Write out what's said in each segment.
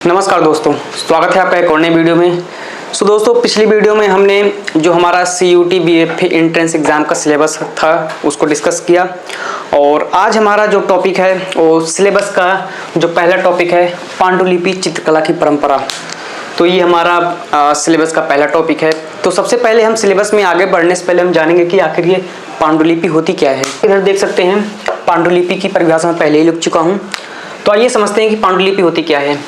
नमस्कार दोस्तों, स्वागत है आपका एक और नए वीडियो में। दोस्तों, पिछली वीडियो में हमने जो हमारा CUT BFA एंट्रेंस एग्ज़ाम का सिलेबस था उसको डिस्कस किया और आज हमारा जो टॉपिक है वो सिलेबस का जो पहला टॉपिक है पांडुलिपि चित्रकला की परंपरा। तो ये हमारा सिलेबस का पहला टॉपिक है। तो सबसे पहले हम सिलेबस में आगे बढ़ने से पहले हम जानेंगे कि आखिर ये पांडुलिपि होती क्या है। इधर देख सकते हैं पांडुलिपि की परिभाषा मैं पहले ही लिख चुका हूँ। तो आइए समझते हैं कि पांडुलिपि होती क्या है।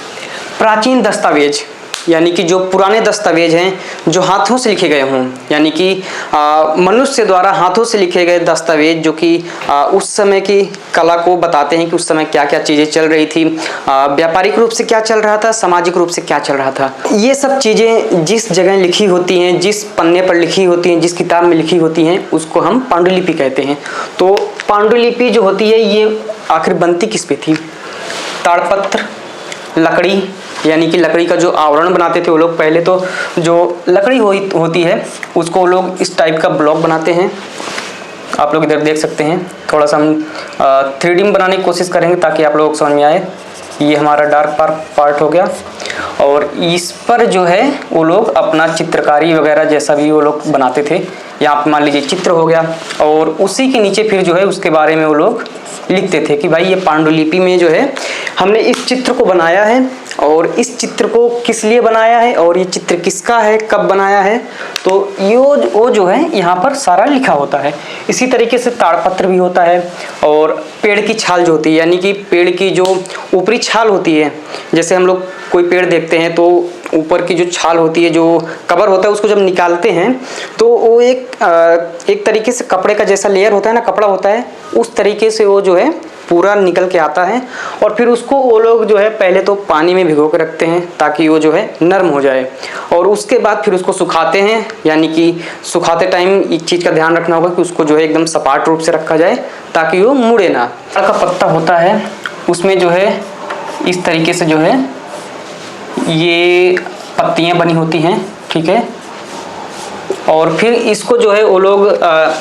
प्राचीन दस्तावेज यानी कि जो पुराने दस्तावेज हैं जो हाथों से लिखे गए हों, यानी कि मनुष्य द्वारा हाथों से लिखे गए दस्तावेज जो कि उस समय की कला को बताते हैं कि उस समय क्या क्या चीज़ें चल रही थी, व्यापारिक रूप से क्या चल रहा था, सामाजिक रूप से क्या चल रहा था। ये सब चीज़ें जिस जगह लिखी होती हैं, जिस पन्ने पर लिखी होती हैं, जिस किताब में लिखी होती हैं, उसको हम पांडुलिपि कहते हैं। तो पांडुलिपि जो होती है ये आखिर बनती किस पे थी? ताड़पत्र, लकड़ी, यानी कि लकड़ी का जो आवरण बनाते थे वो लोग, पहले तो जो लकड़ी होती है उसको वो लोग इस टाइप का ब्लॉक बनाते हैं। आप लोग इधर देख सकते हैं, थोड़ा सा हम 3D में बनाने की कोशिश करेंगे ताकि आप लोगों को समझ में आए। ये हमारा डार्क पार्ट हो गया और इस पर जो है वो लोग अपना चित्रकारी वगैरह जैसा भी वो लोग बनाते थे। यहाँ पर मान लीजिए चित्र हो गया और उसी के नीचे फिर जो है उसके बारे में वो लोग लिखते थे कि भाई ये पांडुलिपि में जो है हमने इस चित्र को बनाया है और इस चित्र को किस लिए बनाया है और ये चित्र किसका है, कब बनाया है। तो वो जो है यहाँ पर सारा लिखा होता है। इसी तरीके से ताड़पत्र भी होता है और पेड़ की छाल जो होती है, यानी कि पेड़ की जो ऊपरी छाल होती है, जैसे हम लोग कोई पेड़ देखते हैं तो ऊपर की जो छाल होती है, जो कवर होता है, उसको जब निकालते हैं तो वो एक तरीके से कपड़े का जैसा लेयर होता है ना, कपड़ा होता है, उस तरीके से वो जो है पूरा निकल के आता है और फिर उसको वो लोग जो है पहले तो पानी में भिगो के रखते हैं ताकि वो जो है नरम हो जाए और उसके बाद फिर उसको सुखाते हैं। यानी कि सुखाते टाइम एक चीज़ का ध्यान रखना होगा कि उसको जो है एकदम सपाट रूप से रखा जाए ताकि वो मुड़े ना। ताड़ का पत्ता होता है, उसमें जो है इस तरीके से जो है ये पत्तियां बनी होती हैं, ठीक है। और फिर इसको जो है वो लोग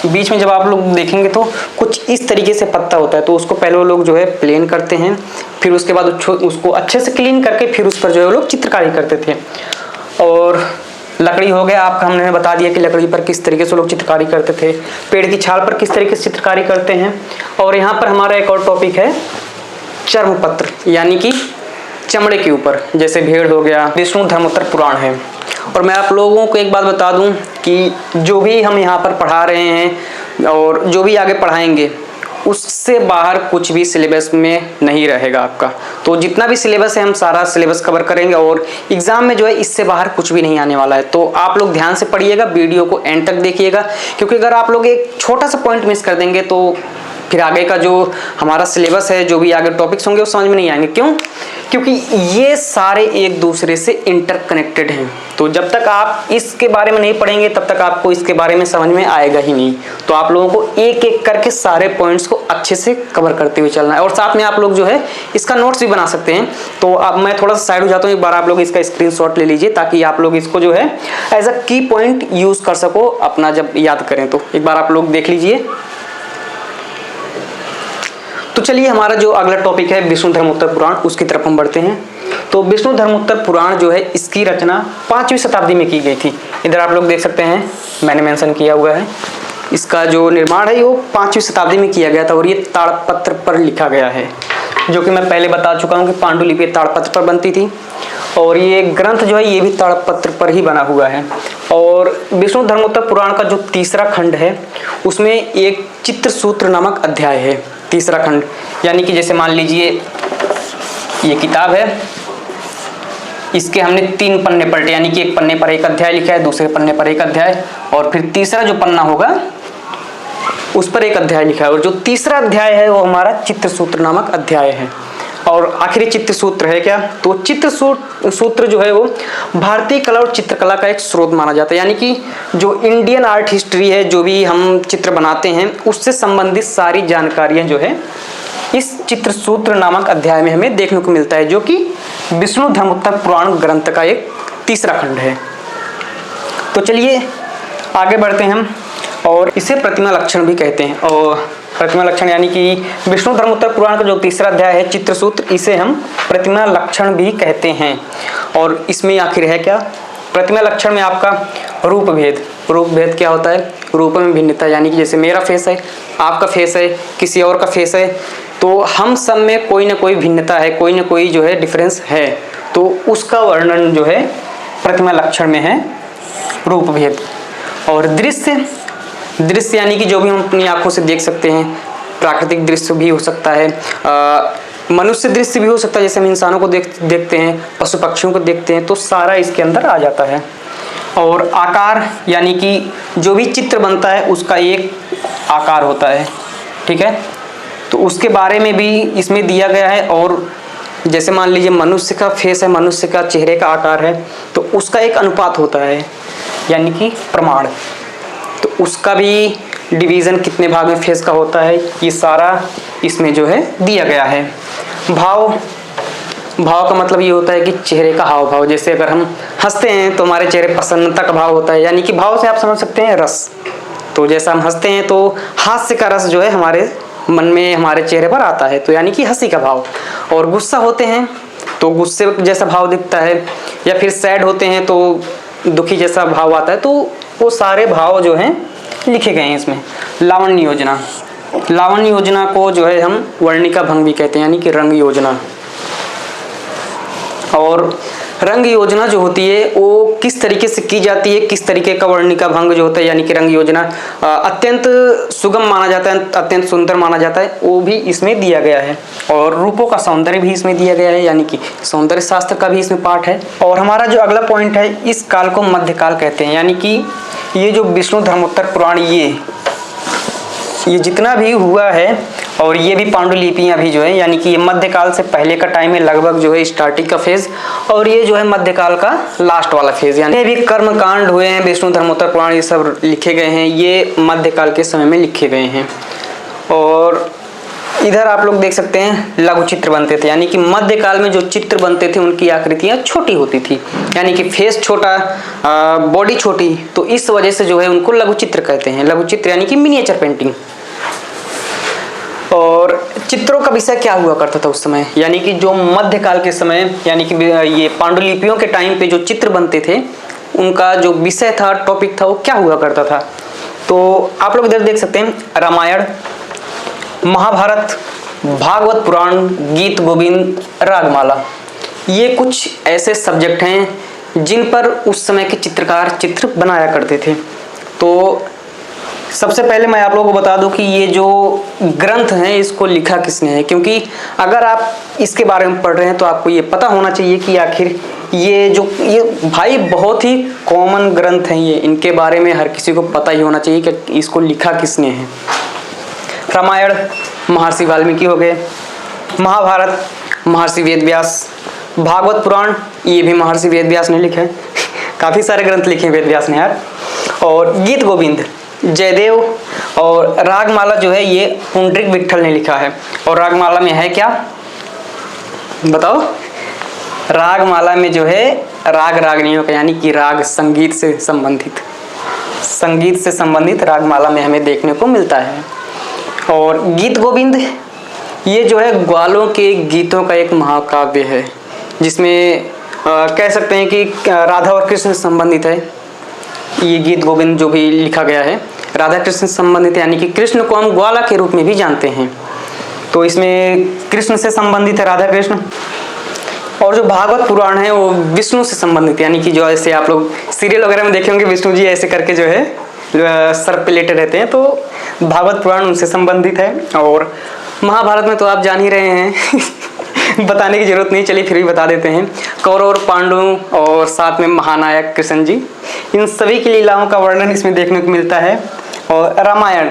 बीच में जब आप लोग देखेंगे तो कुछ इस तरीके से पत्ता होता है, तो उसको पहले वो लोग जो है प्लेन करते हैं, फिर उसके बाद उसको अच्छे से क्लीन करके फिर उस पर जो है वो लोग चित्रकारी करते थे। और लकड़ी हो गया, आपका हमने बता दिया कि लकड़ी पर किस तरीके से लोग चित्रकारी करते थे, पेड़ की छाल पर किस तरीके से चित्रकारी करते हैं। और यहाँ पर हमारा एक और टॉपिक है चर्मपत्र, यानी कि चमड़े के ऊपर, जैसे भेड़ हो गया, विष्णु धर्मोत्तर पुराण है। और मैं आप लोगों को एक बात बता दूं कि जो भी हम यहाँ पर पढ़ा रहे हैं और जो भी आगे पढ़ाएंगे उससे बाहर कुछ भी सिलेबस में नहीं रहेगा आपका। तो जितना भी सिलेबस है हम सारा सिलेबस कवर करेंगे और एग्जाम में जो है इससे बाहर कुछ भी नहीं आने वाला है। तो आप लोग ध्यान से पढ़िएगा, वीडियो को एंड तक देखिएगा, क्योंकि अगर आप लोग एक छोटा सा पॉइंट मिस कर देंगे तो फिर आगे का जो हमारा सिलेबस है, जो भी आगे टॉपिक्स होंगे वो समझ में नहीं आएंगे। क्यों? क्योंकि ये सारे एक दूसरे से इंटरकनेक्टेड हैं। तो जब तक आप इसके बारे में नहीं पढ़ेंगे तब तक आपको इसके बारे में समझ में आएगा ही नहीं। तो आप लोगों को एक एक करके सारे पॉइंट्स को अच्छे से कवर करते हुए चलना है और साथ में आप लोग जो है इसका नोट्स भी बना सकते हैं। तो अब मैं थोड़ा सा साइड हो जाता हूँ, एक बार आप लोग इसका स्क्रीनशॉट ले लीजिए ताकि आप लोग इसको जो है एज अ की पॉइंट यूज कर सको अपना जब याद करें। तो एक बार आप लोग देख लीजिए। तो चलिए हमारा जो अगला टॉपिक है विष्णु धर्मोत्तर पुराण, उसकी तरफ हम बढ़ते हैं। तो विष्णु धर्मोत्तर पुराण जो है इसकी रचना 5वीं शताब्दी में की गई थी। इधर आप लोग देख सकते हैं, मैंने मेंशन किया हुआ है। इसका जो निर्माण है वो 5वीं शताब्दी में किया गया था और ये ताड़पत्र पर लिखा गया है, जो कि मैं पहले बता चुका हूँ कि पांडुलिपि ताड़पत्र पर बनती थी और ये ग्रंथ जो है ये भी ताड़पत्र पर ही बना हुआ है। और विष्णु धर्मोत्तर पुराण का जो तीसरा खंड है उसमें एक चित्रसूत्र नामक अध्याय है, तीसरा खंड। यानी कि जैसे मान लीजिए ये किताब है, इसके हमने 3 पन्ने पलटे, यानी कि एक पन्ने पर एक अध्याय लिखा है, दूसरे पन्ने पर एक अध्याय और फिर तीसरा जो पन्ना होगा उस पर एक अध्याय लिखा है। और जो तीसरा अध्याय है वो हमारा चित्रसूत्र नामक अध्याय है। और आखिरी चित्रसूत्र है क्या? तो चित्रसूत्र जो है वो भारतीय कला और चित्रकला का एक स्रोत माना जाता है। यानी कि जो इंडियन आर्ट हिस्ट्री है, जो भी हम चित्र बनाते हैं उससे संबंधित सारी जानकारियां जो है इस चित्रसूत्र नामक अध्याय में हमें देखने को मिलता है, जो कि विष्णु धर्मोत्तर पुराण ग्रंथ का एक तीसरा खंड है। तो चलिए आगे बढ़ते हैं हम, और इसे प्रतिमा लक्षण भी कहते हैं। और प्रतिमा लक्षण यानी कि विष्णु धर्मोत्तर पुराण का जो तीसरा अध्याय है चित्रसूत्र, इसे हम प्रतिमा लक्षण भी कहते हैं। और इसमें आखिर है क्या? प्रतिमा लक्षण में आपका रूप भेद। रूप भेद क्या होता है? रूप में भिन्नता, यानी कि जैसे मेरा फेस है, आपका फेस है, किसी और का फेस है, तो हम सब में कोई ना कोई भिन्नता है, कोई ना कोई जो है डिफरेंस है, तो उसका वर्णन जो है प्रतिमा लक्षण में है रूप भेद। और दृश्य, दृश्य यानी कि जो भी हम अपनी आंखों से देख सकते हैं, प्राकृतिक दृश्य भी हो सकता है, मनुष्य दृश्य भी हो सकता है, जैसे हम इंसानों को देखते हैं, पशु पक्षियों को देखते हैं, तो सारा इसके अंदर आ जाता है। और आकार यानी कि जो भी चित्र बनता है उसका एक आकार होता है, ठीक है, तो उसके बारे में भी इसमें दिया गया है। और जैसे मान लीजिए मनुष्य का फेस है, मनुष्य का चेहरे का आकार है, तो उसका एक अनुपात होता है, यानी कि प्रमाण, तो उसका भी डिवीज़न कितने भाग में फेस का होता है, ये सारा इसमें जो है दिया गया है। भाव, भाव का मतलब ये होता है कि चेहरे का हाव भाव, जैसे अगर हम हंसते हैं तो हमारे चेहरे प्रसन्नता का भाव होता है, यानी कि भाव से आप समझ सकते हैं रस, तो जैसा हम हंसते हैं तो हास्य का रस जो है हमारे मन में, हमारे चेहरे पर आता है, तो यानी कि हंसी का भाव। और गुस्सा होते हैं तो गुस्से जैसा भाव दिखता है, या फिर सैड होते हैं तो दुखी जैसा भाव आता है, तो वो सारे भाव जो हैं लिखे गए हैं इसमें। लावण्य योजना, लावण्य योजना को जो है हम वर्णिका भंग भी कहते हैं, यानी कि रंग योजना। और रंग योजना जो होती है वो किस तरीके से की जाती है, किस तरीके का वर्णिका भंग जो होता है, यानी कि रंग योजना अत्यंत सुगम माना जाता है, अत्यंत सुंदर माना जाता है, वो भी इसमें दिया गया है। और रूपों का सौंदर्य भी इसमें दिया गया है, यानी कि सौंदर्य शास्त्र का भी इसमें पाठ है। और हमारा जो अगला पॉइंट है, इस काल को मध्यकाल कहते हैं, यानी कि ये जो विष्णु धर्मोत्तर पुराण ये जितना भी हुआ है, और ये भी पांडुलिपियां भी जो है, यानी कि ये मध्यकाल से पहले का टाइम है, लगभग जो है स्टार्टिंग का फेज, और ये जो है मध्यकाल का लास्ट वाला फेज, यानी ये भी कर्म कांड हुए हैं, विष्णु धर्मोत्तर पुराण ये सब लिखे गए हैं, ये मध्यकाल के समय में लिखे गए हैं। और इधर आप लोग देख सकते हैं लघु चित्र बनते थे, यानी कि मध्यकाल में जो चित्र बनते थे उनकी आकृतियां छोटी होती थी, यानी कि फेस छोटा, बॉडी छोटी, तो इस वजह से जो है उनको लघु चित्र कहते हैं। लघु चित्र यानी कि मिनिएचर पेंटिंग। और चित्रों का विषय क्या हुआ करता था उस समय, यानी कि जो मध्यकाल के समय, यानी कि ये पांडुलिपियों के टाइम पे जो चित्र बनते थे उनका जो विषय था, टॉपिक था, वो क्या हुआ करता था। तो आप लोग इधर देख सकते हैं रामायण, महाभारत, भागवत पुराण, गीत गोविंद, रागमाला, ये कुछ ऐसे सब्जेक्ट हैं जिन पर उस समय के चित्रकार चित्र बनाया करते थे। तो सबसे पहले मैं आप लोगों को बता दूं कि ये जो ग्रंथ हैं इसको लिखा किसने है, क्योंकि अगर आप इसके बारे में पढ़ रहे हैं तो आपको ये पता होना चाहिए कि आखिर ये भाई बहुत ही कॉमन ग्रंथ हैं, ये इनके बारे में हर किसी को पता ही होना चाहिए कि इसको लिखा किसने है। रामायण महर्षि वाल्मीकि हो गए, महाभारत महर्षि वेदव्यास, भागवत पुराण ये भी महर्षि वेदव्यास ने लिखे, काफ़ी सारे ग्रंथ लिखे हैं वेदव्यास ने यार। और गीत गोविंद जयदेव, और रागमाला जो है ये पुंडरीक विट्ठल ने लिखा है। और रागमाला में है क्या बताओ? रागमाला में जो है राग रागनियों का, यानी कि राग संगीत से संबंधित रागमाला में हमें देखने को मिलता है। और गीत गोविंद ये जो है ग्वालों के गीतों का एक महाकाव्य है, जिसमें कह सकते हैं कि राधा और कृष्ण से संबंधित है। ये गीत गोविंद जो भी लिखा गया है राधा कृष्ण से संबंधित, यानी कि कृष्ण को हम ग्वाला के रूप में भी जानते हैं, तो इसमें कृष्ण से संबंधित है, राधा कृष्ण। और जो भागवत पुराण है वो विष्णु से संबंधित, यानी कि जो ऐसे आप लोग सीरियल वगैरह में देखे होंगे विष्णु जी ऐसे करके जो है सर पे लेटे रहते हैं, तो भागवत पुराण उनसे संबंधित है। और महाभारत में तो आप जान ही रहे हैं बताने की जरूरत नहीं, चलिए फिर भी बता देते हैं। कौरव और पांडवों और साथ में महानायक कृष्ण जी, इन सभी की लीलाओं का वर्णन इसमें देखने को मिलता है। और रामायण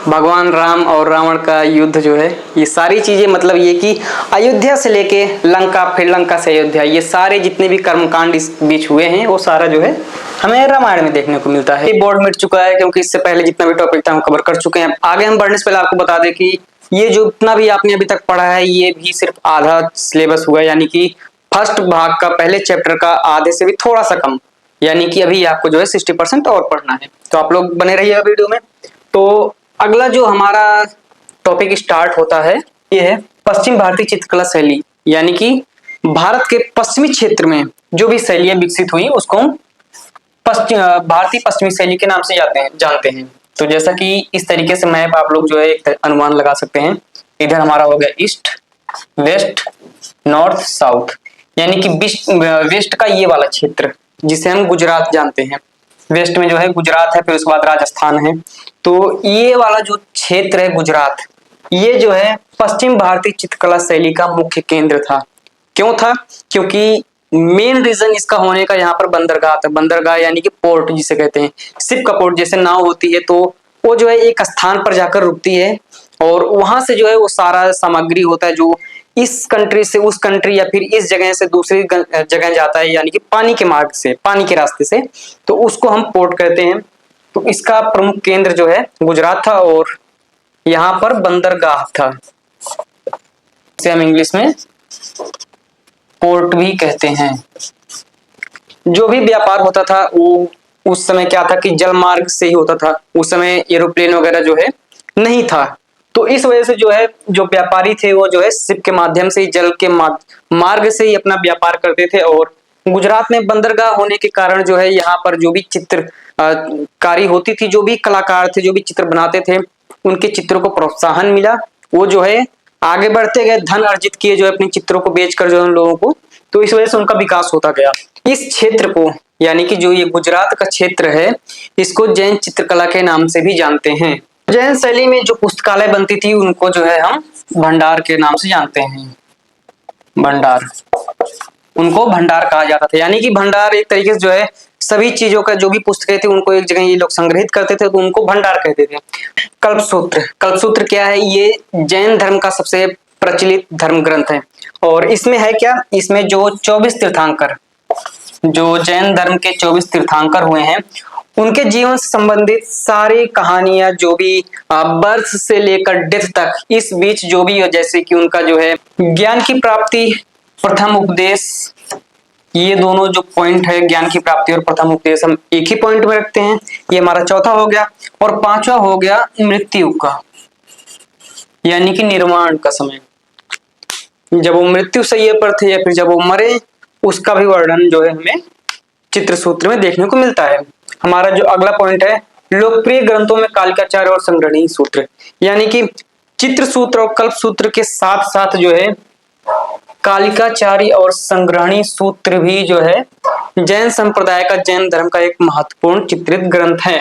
भगवान राम और रावण का युद्ध जो है, ये सारी चीज़ें मतलब ये कि अयोध्या से लेके लंका, फिर लंका से अयोध्या, ये सारे जितने भी कर्मकांड इस बीच हुए हैं वो सारा जो है हमें रामायण में देखने को मिलता है। ये बोर्ड मिट चुका है क्योंकि इससे पहले जितना भी टॉपिक था हम कवर कर चुके हैं। आगे हम बढ़ने से पहले आपको बता दें कि ये जो इतना भी आपने अभी तक पढ़ा है ये भी सिर्फ आधा सिलेबस हुआ है, यानी कि फर्स्ट भाग का पहले चैप्टर का आधे से भी थोड़ा सा कम, यानी कि अभी आपको जो है 60% और पढ़ना है। तो आप लोग बने रहिएगा वीडियो में। तो अगला जो हमारा टॉपिक स्टार्ट होता है ये है पश्चिम भारतीय चित्रकला शैली, यानी कि भारत के पश्चिमी क्षेत्र में जो भी शैलियां विकसित हुई उसको हम भारतीय पश्चिमी शैली के नाम से जानते हैं। तो जैसा कि इस तरीके से मैप आप लोग जो है एक अनुमान लगा सकते हैं। इधर हमारा हो गया ईस्ट, वेस्ट, नॉर्थ, साउथ, यानी कि वेस्ट का ये वाला क्षेत्र जिसे हम गुजरात जानते हैं। वेस्ट में जो है गुजरात है, फिर उसके बाद राजस्थान है। तो ये वाला जो क्षेत्र है गुजरात, ये जो है पश्चिम भारतीय चित्रकला शैली का मुख्य केंद्र था। क्यों था? क्योंकि मेन रीजन इसका होने का यहाँ पर बंदरगाह था। बंदरगाह यानी कि पोर्ट जिसे कहते हैं, शिप का पोर्ट। जैसे नाव होती है तो वो जो है एक स्थान पर जाकर रुकती है और वहां से जो है वो सारा सामग्री होता है जो इस कंट्री से उस कंट्री या फिर इस जगह से दूसरी जगह जाता है, यानी कि पानी के मार्ग से, पानी के रास्ते से, तो उसको हम पोर्ट कहते हैं। तो इसका प्रमुख केंद्र जो है गुजरात था और यहाँ पर बंदरगाह था, इसे हम इंग्लिश में पोर्ट भी कहते हैं। जो भी व्यापार होता था वो उस समय क्या था कि जल मार्ग से ही होता था। उस समय एरोप्लेन वगैरह जो है नहीं था, तो इस वजह से जो है जो व्यापारी थे वो जो है शिप के माध्यम से ही, जल के मार्ग से ही अपना व्यापार करते थे। और गुजरात में बंदरगाह होने के कारण जो है यहाँ पर जो भी चित्रकारी होती थी, जो भी कलाकार थे, जो भी चित्र बनाते थे, उनके चित्रों को प्रोत्साहन मिला। वो जो है आगे बढ़ते गए, धन अर्जित किए जो है अपने चित्रों को बेचकर जो उन लोगों को, तो इस वजह से उनका विकास होता गया। इस क्षेत्र को, यानी कि जो ये गुजरात का क्षेत्र है, इसको जैन चित्रकला के नाम से भी जानते हैं। जैन शैली में जो पुस्तकालय बनती थी उनको जो है हम भंडार के नाम से जानते हैं। भंडार, उनको भंडार कहा जाता था। यानी कि भंडार एक तरीके से जो है सभी चीजों का, जो भी पुस्तकें थी उनको एक जगह ये लोग संग्रहित करते थे, तो उनको भंडार कहते थे। कल्पसूत्र, कल्पसूत्र क्या है? ये जैन धर्म का सबसे प्रचलित धर्म ग्रंथ है। और इसमें है क्या? इसमें जो 24 तीर्थंकर, जो जैन धर्म के 24 तीर्थंकर हुए हैं, उनके जीवन से संबंधित सारी कहानियां, जो भी बर्थ से लेकर डेथ तक, इस बीच जो भी, जैसे कि उनका जो है ज्ञान की प्राप्ति, प्रथम उपदेश, ये दोनों जो पॉइंट है, ज्ञान की प्राप्ति और प्रथम उपदेश, हम एक ही पॉइंट में रखते हैं। ये हमारा चौथा हो गया। और पांचवा हो गया मृत्यु का, यानी कि निर्वाण का समय, जब वो मृत्यु शैया पर थे या फिर जब वो मरे, उसका भी वर्णन जो है हमें चित्र सूत्र में देखने को मिलता है। हमारा जो अगला पॉइंट है, लोकप्रिय ग्रंथों में कालिकाचार्य और संग्रहणी सूत्र, यानी कि चित्र सूत्र और कल्प सूत्र के साथ साथ जो है कालिकाचार्य और संग्रहणी सूत्र भी जो है जैन संप्रदाय का, जैन धर्म का एक महत्वपूर्ण चित्रित ग्रंथ है।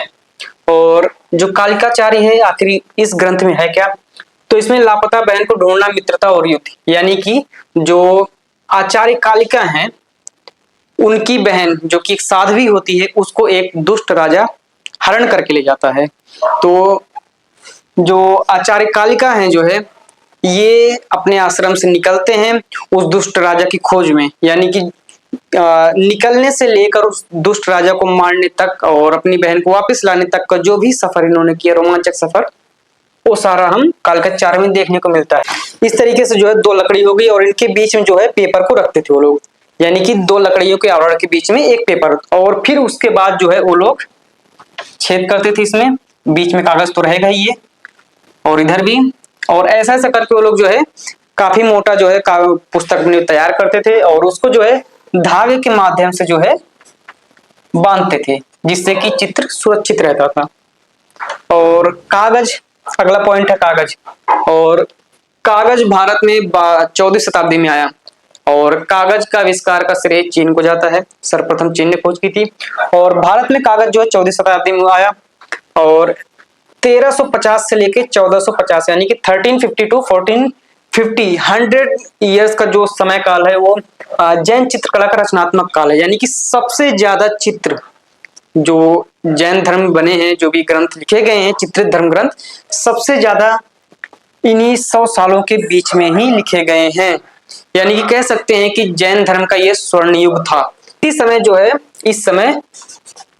और जो कालिकाचार्य है, आखिरी इस ग्रंथ में है क्या? तो इसमें लापता बहन को ढूंढना, मित्रता और युद्ध, यानी कि जो आचार्य कालिका हैं, उनकी बहन जो कि एक साध्वी होती है, उसको एक दुष्ट राजा हरण करके ले जाता है। तो जो आचार्य कालिका हैं जो है, ये अपने आश्रम से निकलते हैं उस दुष्ट राजा की खोज में, यानी कि निकलने से लेकर उस दुष्ट राजा को मारने तक और अपनी बहन को वापस लाने तक का जो भी सफर इन्होंने किया, रोमांचक सफर, वो सारा हम कालिकाचार्य में देखने को मिलता है। इस तरीके से जो है दो लकड़ी हो गई और इनके बीच में जो है पेपर को रखते थे वो लोग, यानी कि दो लकड़ियों के आवरण के बीच में एक पेपर, और फिर उसके बाद जो है वो लोग छेद करते थे इसमें, बीच में कागज तो रहेगा ही ये, और इधर भी, और ऐसा ऐसा करके वो लोग जो है काफी मोटा जो है पुस्तक तैयार करते थे और उसको जो है धागे के माध्यम से जो है बांधते थे, जिससे कि चित्र सुरक्षित रहता था। और कागज, अगला पॉइंट है कागज। और कागज भारत में 14वीं शताब्दी में आया और कागज का आविष्कार का श्रेय चीन को जाता है। सर्वप्रथम चीन ने खोज की थी और भारत में कागज जो है 14वीं शताब्दी में आया। और 1350 से लेके 1450, यानी कि 1350 टू 1450, 100 ईयर्स का जो समय काल है वो जैन चित्रकला का रचनात्मक काल है। यानी कि सबसे ज्यादा चित्र जो जैन धर्म बने हैं, जो भी ग्रंथ लिखे गए हैं, चित्रित धर्म ग्रंथ, सबसे ज्यादा इन्हीं 100 सालों के बीच में ही लिखे गए हैं। यानी कि कह सकते हैं कि जैन धर्म का ये स्वर्ण युग था। इस समय जो है, इस समय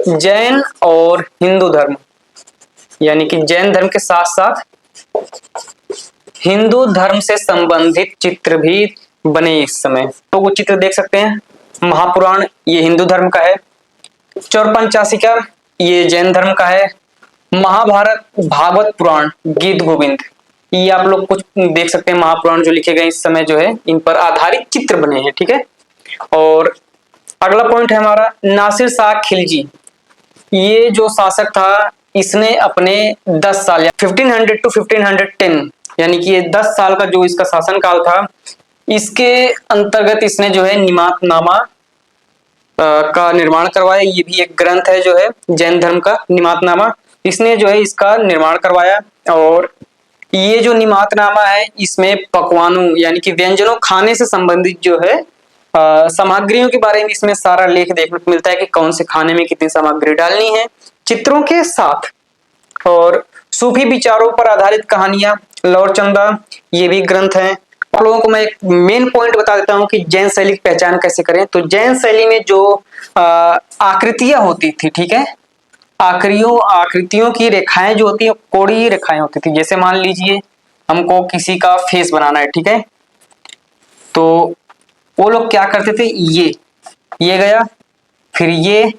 जैन और हिंदू धर्म, यानी कि जैन धर्म के साथ साथ हिंदू धर्म से संबंधित चित्र भी बने इस समय। तो वो चित्र देख सकते हैं। महापुराण ये हिंदू धर्म का है, चौर पंचाशिका ये जैन धर्म का है, महाभारत, भागवत पुराण, गीत गोविंद, ये आप लोग कुछ देख सकते हैं। महापुराण जो लिखे गए इस समय जो है इन पर आधारित चित्र बने हैं, ठीक है। और अगला पॉइंट है हमारा नासिर शाह खिलजी। ये जो शासक था इसने अपने 10 साल या 1500 टू 1510 यानी कि ये 10 साल का जो इसका शासन काल था, इसके अंतर्गत इसने जो है निमातनामा का निर्माण करवाया। ये भी एक ग्रंथ है जो है जैन धर्म का निमातनामा, इसने जो है इसका निर्माण करवाया। और ये जो निमातनामा है इसमें पकवानों यानी कि व्यंजनों, खाने से संबंधित जो है सामग्रियों के बारे में इसमें सारा लेख देखने को मिलता है कि कौन से खाने में कितनी सामग्री डालनी है, चित्रों के साथ। और सूफी विचारों पर आधारित कहानियां, लौरचंदा, ये भी ग्रंथ है। आप लोगों को मैं एक मेन पॉइंट बता देता हूं कि जैन शैली की पहचान कैसे करें। तो जैन शैली में जो आकृतियां होती थी, ठीक है, आकृतियों की रेखाएं जो होती है कोड़ी रेखाएं होती थी। जैसे मान लीजिए हमको किसी का फेस बनाना है, ठीक है, तो वो लोग क्या करते थे, ये गया, फिर ये,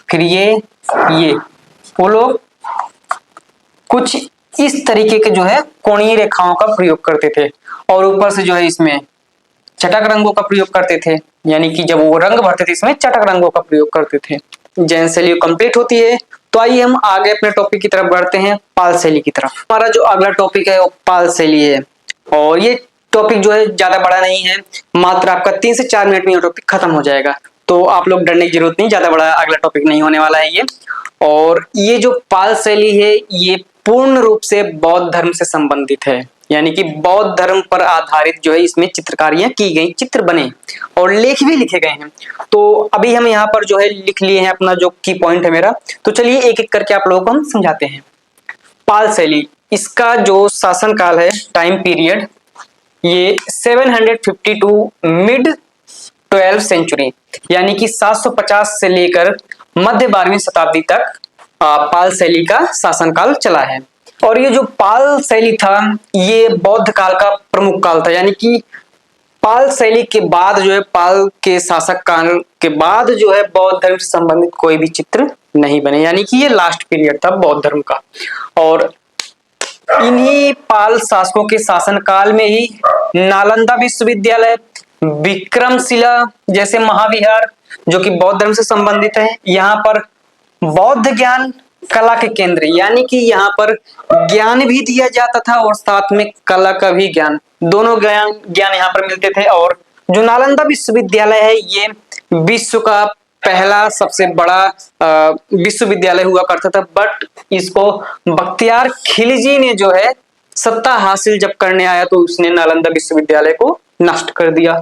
फिर ये वो लोग कुछ इस तरीके के जो है कोणीय रेखाओं का प्रयोग करते थे। और ऊपर से जो है इसमें चटक रंगों का प्रयोग करते थे, यानी कि जब वो रंग भरते थे इसमें चटक रंगों का प्रयोग करते थे। जैन शैली कंप्लीट होती है। तो आइए हम आगे अपने टॉपिक की तरफ बढ़ते हैं, पाल शैली की तरफ। हमारा जो अगला टॉपिक है वो पाल शैली है। और ये टॉपिक जो है ज्यादा बड़ा नहीं है, मात्र आपका 3 से 4 मिनट में ये टॉपिक खत्म हो जाएगा। तो आप लोग डरने की जरूरत नहीं, ज्यादा बड़ा अगला टॉपिक नहीं होने वाला है ये। और ये जो पाल शैली है ये पूर्ण रूप से बौद्ध धर्म से संबंधित है, यानी कि बौद्ध धर्म पर आधारित जो है इसमें चित्रकारियां की गई, चित्र बने और लेख भी लिखे गए हैं। तो अभी हम यहाँ पर जो है लिख लिए हैं अपना जो की पॉइंट है मेरा। तो चलिए एक एक करके आप लोगों को हम समझाते हैं। पाल शैली, इसका जो शासन काल है, टाइम पीरियड, ये 752 मिड 12th सेंचुरी यानी कि 750 से लेकर मध्य 12वीं शताब्दी तक पाल शैली का शासनकाल चला है। और ये जो पाल शैली था ये बौद्ध काल का प्रमुख काल था, यानी कि पाल शैली के बाद जो है, पाल के शासक काल के बाद जो है बौद्ध धर्म से संबंधित कोई भी चित्र नहीं बने, यानी कि ये लास्ट पीरियड था बौद्ध धर्म का। और इन्हीं पाल शासकों के शासन काल में ही नालंदा विश्वविद्यालय, विक्रमशिला जैसे महाविहार जो कि बौद्ध धर्म से संबंधित है, यहाँ पर बौद्ध ज्ञान कला के केंद्र, यानी कि यहाँ पर ज्ञान भी दिया जाता था और साथ में कला का भी ज्ञान, दोनों ज्ञान यहाँ पर मिलते थे। और जो नालंदा विश्वविद्यालय है ये विश्व का पहला सबसे बड़ा विश्वविद्यालय हुआ करता था। बट इसको बख्तियार खिलजी ने जो है सत्ता हासिल जब करने आया तो उसने नालंदा विश्वविद्यालय को नष्ट कर दिया,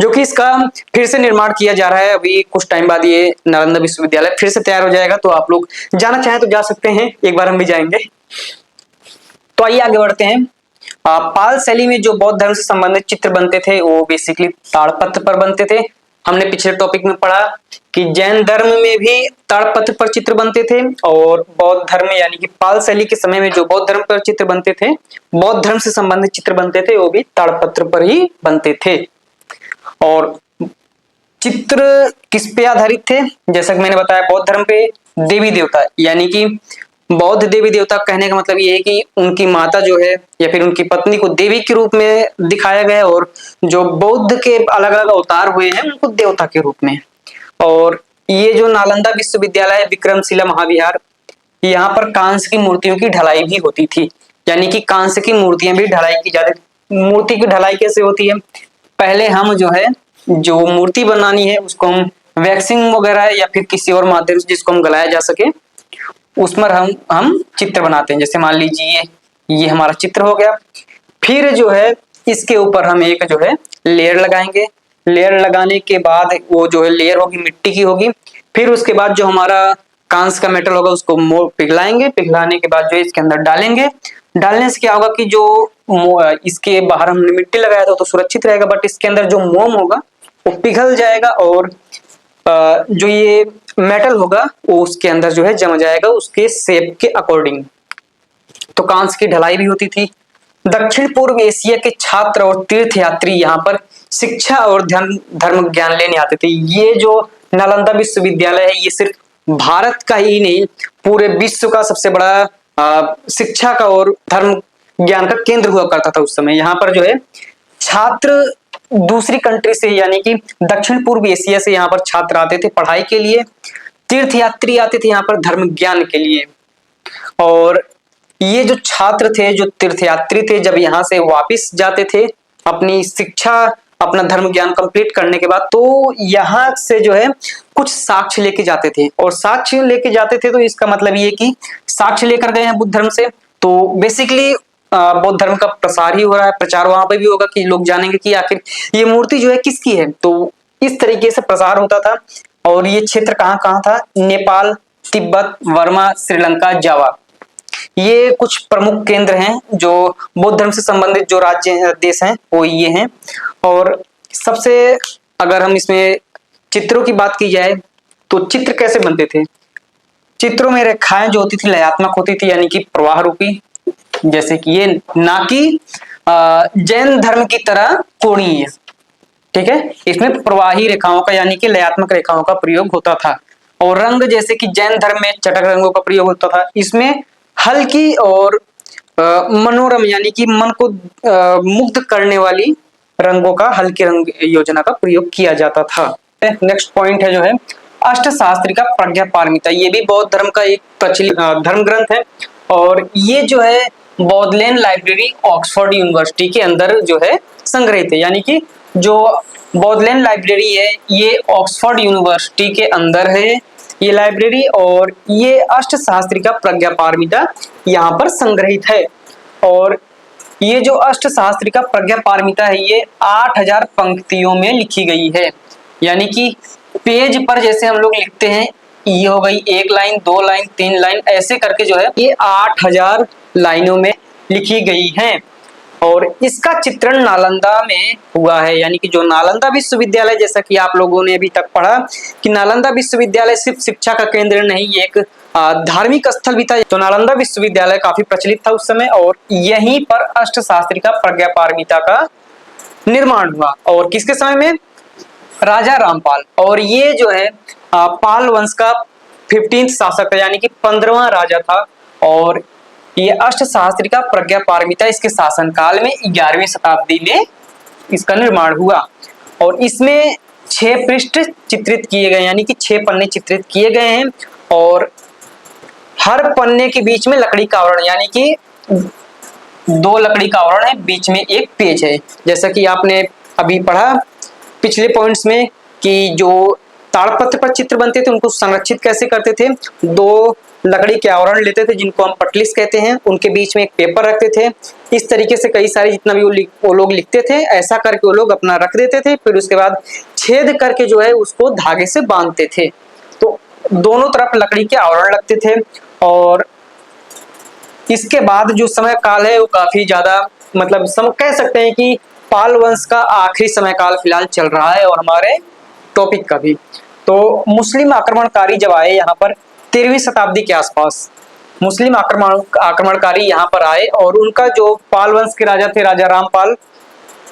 जो कि इसका फिर से निर्माण किया जा रहा है। अभी कुछ टाइम बाद ये नालंदा विश्वविद्यालय फिर से तैयार हो जाएगा, तो आप लोग जाना चाहें तो जा सकते हैं, एक बार हम भी जाएंगे। तो आइए आगे बढ़ते हैं। पाल शैली में जो बौद्ध धर्म से संबंधित चित्र बनते थे वो बेसिकली ताड़पत्र पर बनते थे। हमने पिछले टॉपिक में पढ़ा कि जैन धर्म में भी ताड़पत्र पर चित्र बनते थे, और बौद्ध धर्म यानी कि पाल शैली के समय में जो बौद्ध धर्म पर चित्र बनते थे, बौद्ध धर्म से संबंधित चित्र बनते थे, वो भी ताड़पत्र पर ही बनते थे। और चित्र किस पे आधारित थे, जैसा कि मैंने बताया बौद्ध धर्म पे देवी देवता, यानी कि बौद्ध देवी देवता कहने का मतलब ये है कि उनकी माता जो है या फिर उनकी पत्नी को देवी के रूप में दिखाया गया है, और जो बौद्ध के अलग अलग अवतार हुए हैं उनको देवता के रूप में। और ये जो नालंदा विश्वविद्यालय है, विक्रमशिला महाविहार, यहाँ पर कांस्य की मूर्तियों की ढलाई भी होती थी, यानी कि कांस्य की मूर्तियां भी ढलाई की जाती। मूर्ति की ढलाई कैसे होती है, पहले हम जो है जो मूर्ति बनानी है उसको हम वैक्सिंग वगैरह या फिर किसी और माध्यम से जिसको हम गलाया जा सके उसमें हम चित्र बनाते हैं। जैसे मान लीजिए ये हमारा चित्र हो गया, फिर जो है इसके ऊपर हम एक जो है लेयर लगाएंगे। लेयर लगाने के बाद वो जो है लेयर होगी मिट्टी की होगी। फिर उसके बाद जो हमारा कांस्य का मेटल होगा उसको पिघलाएंगे। पिघलाने के बाद जो इसके अंदर डालेंगे। डालने से क्या होगा कि जो इसके बाहर हमने मिट्टी लगाया था तो सुरक्षित रहेगा, बट इसके अंदर जो मोम होगा वो पिघल जाएगा और जो ये मेटल होगा वो उसके अंदर जो है जम जाएगा उसके शेप के अकॉर्डिंग। तो कांस्य की ढलाई भी होती थी। दक्षिण पूर्व एशिया के छात्र और तीर्थयात्री यहाँ पर शिक्षा और धर्म ज्ञान लेने आते थे। ये जो नालंदा विश्वविद्यालय है ये सिर्फ भारत का ही नहीं पूरे विश्व का सबसे बड़ा शिक्षा का और धर्म ज्ञान का केंद्र हुआ करता था उस समय। यहाँ पर जो है छात्र दूसरी कंट्री से यानी कि दक्षिण पूर्व एशिया से यहाँ पर छात्र आते थे पढ़ाई के लिए, तीर्थयात्री आते थे यहाँ पर धर्म ज्ञान के लिए। और ये जो छात्र थे, जो तीर्थयात्री थे, जब यहाँ से वापस जाते थे अपनी शिक्षा, अपना धर्म ज्ञान कंप्लीट करने के बाद, तो यहाँ से जो है कुछ साक्ष्य लेके जाते थे। और साक्ष्य लेके जाते थे तो इसका मतलब ये कि साक्ष्य लेकर गए हैं बुद्ध धर्म से, तो बेसिकली बौद्ध धर्म का प्रसार ही हो रहा है, प्रचार वहां पे भी होगा कि लोग जानेंगे कि आखिर ये मूर्ति जो है किसकी है। तो इस तरीके से प्रसार होता था। और ये क्षेत्र कहाँ कहाँ था? नेपाल, तिब्बत, वर्मा, श्रीलंका, जावा, ये कुछ प्रमुख केंद्र हैं जो बौद्ध धर्म से संबंधित जो राज्य देश हैं वो ये हैं। और सबसे अगर हम इसमें चित्रों की बात की जाए तो चित्र कैसे बनते थे? चित्रों में रेखाएं जो होती थी लयात्मक होती थी, यानी कि प्रवाह रूपी, जैसे कि ये, ना कि जैन धर्म की तरह कोणीय। ठीक है, इसमें प्रवाही रेखाओं का यानी कि लयात्मक रेखाओं का प्रयोग होता था। और रंग जैसे कि जैन धर्म में चटक रंगों का प्रयोग होता था, इसमें हल्की और मनोरम यानी कि मन को मुग्ध करने वाली रंगों का, हल्के रंग योजना का प्रयोग किया जाता था। नेक्स्ट पॉइंट है जो है अष्टशास्त्री का प्रज्ञा पारमिता। ये भी बौद्ध धर्म का एक प्रचलित धर्म ग्रंथ है। और ये जो है बौद्धलैंड लाइब्रेरी ऑक्सफोर्ड यूनिवर्सिटी के अंदर जो है संग्रहित है, यानी कि जो बौद्धलैंड लाइब्रेरी है ये ऑक्सफोर्ड यूनिवर्सिटी के अंदर है ये लाइब्रेरी। और ये अष्टशास्त्री का प्रज्ञा पारमिता यहाँ पर संग्रहित है। और ये जो अष्टशास्त्री का प्रज्ञा पारमिता है ये 8000 पंक्तियों में लिखी गई है, यानी कि पेज पर जैसे हम लोग लिखते हैं ये हो गई 1 लाइन, 2 लाइन, 3 लाइन, ऐसे करके जो है ये 8000 लाइनों में लिखी गई है। और इसका चित्रण नालंदा में हुआ है, यानी कि जो नालंदा विश्वविद्यालय, जैसा कि आप लोगों ने अभी तक पढ़ा कि नालंदा विश्वविद्यालय सिर्फ शिक्षा का केंद्र नहीं, ये एक धार्मिक स्थल भी था। तो नालंदा विश्वविद्यालय काफी प्रचलित था उस समय। और यहीं पर अष्टशास्त्री का प्रज्ञा पारमिता का निर्माण हुआ। और किसके समय में? राजा रामपाल। और ये जो है पाल वंश का 15th शासक था, यानी कि 15वां राजा था। और ये अष्टशास्त्री का प्रज्ञा पारमिता इसके शासनकाल में 11वीं शताब्दी में इसका निर्माण हुआ। और इसमें 6 पृष्ठ चित्रित किए गए, यानी कि 6 पन्ने चित्रित किए गए हैं। और हर पन्ने के बीच में लकड़ी का आवरण, यानी कि 2 लकड़ी का आवरण है, बीच में एक पेज है। जैसा कि आपने अभी पढ़ा पिछले पॉइंट्स में कि जो ताड़पत्र पर चित्र बनते थे उनको संरक्षित कैसे करते थे? 2 लकड़ी के आवरण लेते थे जिनको हम पटलिस कहते हैं, उनके बीच में एक पेपर रखते थे। इस तरीके से कई सारे जितना भी वो लोग लिखते थे ऐसा करके वो लोग अपना रख देते थे। फिर उसके बाद छेद करके जो है उसको धागे से बांधते थे। तो दोनों तरफ लकड़ी के आवरण लगते थे। और इसके बाद जो समय काल है वो काफी ज्यादा, मतलब कह सकते हैं कि पाल वंश का आखिरी समय काल फिलहाल चल रहा है और हमारे टॉपिक का भी। तो मुस्लिम आक्रमणकारी जब आए यहाँ पर 13वीं शताब्दी के आसपास, मुस्लिम आक्रमणकारी यहाँ पर आए और उनका जो पाल वंश के राजा थे, राजा रामपाल,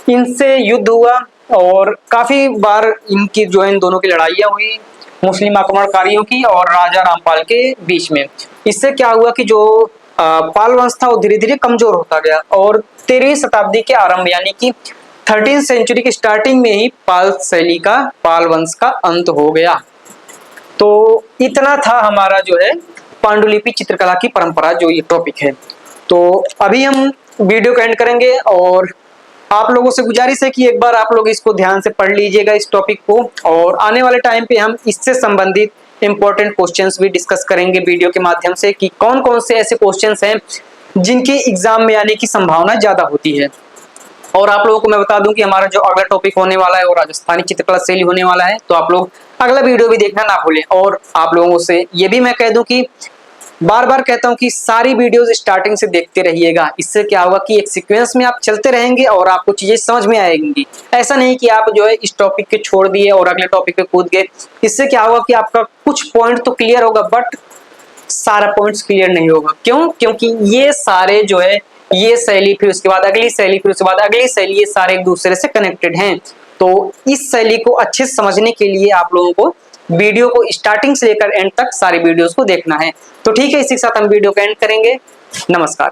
इनसे युद्ध हुआ। और काफी बार इनकी जो है इन दोनों की लड़ाइयाँ हुई, मुस्लिम आक्रमणकारियों की और राजा रामपाल के बीच में। इससे क्या हुआ कि जो पाल वंश था वो धीरे धीरे कमजोर होता गया। और 13वीं शताब्दी के आरंभ यानी कि 13th सेंचुरी की स्टार्टिंग में ही पाल शैली का, पाल वंश का अंत हो गया। तो इतना था हमारा जो है पांडुलिपि चित्रकला की परंपरा, जो ये टॉपिक है। तो अभी हम वीडियो को एंड करेंगे और आप लोगों से गुजारिश है कि एक बार आप लोग इसको ध्यान से पढ़ लीजिएगा इस टॉपिक को। और आने वाले टाइम पे हम इससे संबंधित इंपॉर्टेंट क्वेश्चंस भी डिस्कस करेंगे वीडियो के माध्यम से कि कौन कौन से ऐसे क्वेश्चंस हैं जिनकी एग्जाम में आने की संभावना ज्यादा होती है। और आप लोगों को मैं बता दूं कि हमारा जो अगला टॉपिक होने वाला है वो राजस्थानी चित्रकला शैली होने वाला है। तो आप लोग अगला वीडियो भी देखना ना भूलें। और आप लोगों से ये भी मैं कह दूं कि बार बार कहता हूं कि सारी वीडियोस स्टार्टिंग से देखते रहिएगा। इससे क्या होगा कि एक सीक्वेंस में आप चलते रहेंगे और आपको चीजें समझ में आएंगी। ऐसा नहीं कि आप जो है इस टॉपिक के छोड़ दिए और अगले टॉपिक पे कूद गए। इससे क्या होगा कि आपका कुछ पॉइंट तो क्लियर होगा बट सारा पॉइंट्स क्लियर नहीं होगा। क्यों? क्योंकि ये सारे जो है, ये शैली, फिर उसके बाद अगली शैली, फिर उसके बाद अगली शैली, ये सारे एक दूसरे से कनेक्टेड हैं। तो इस शैली को अच्छे से समझने के लिए आप लोगों को वीडियो को स्टार्टिंग से लेकर एंड तक सारी वीडियोस को देखना है। तो ठीक है, इसी के साथ हम वीडियो को एंड करेंगे। नमस्कार।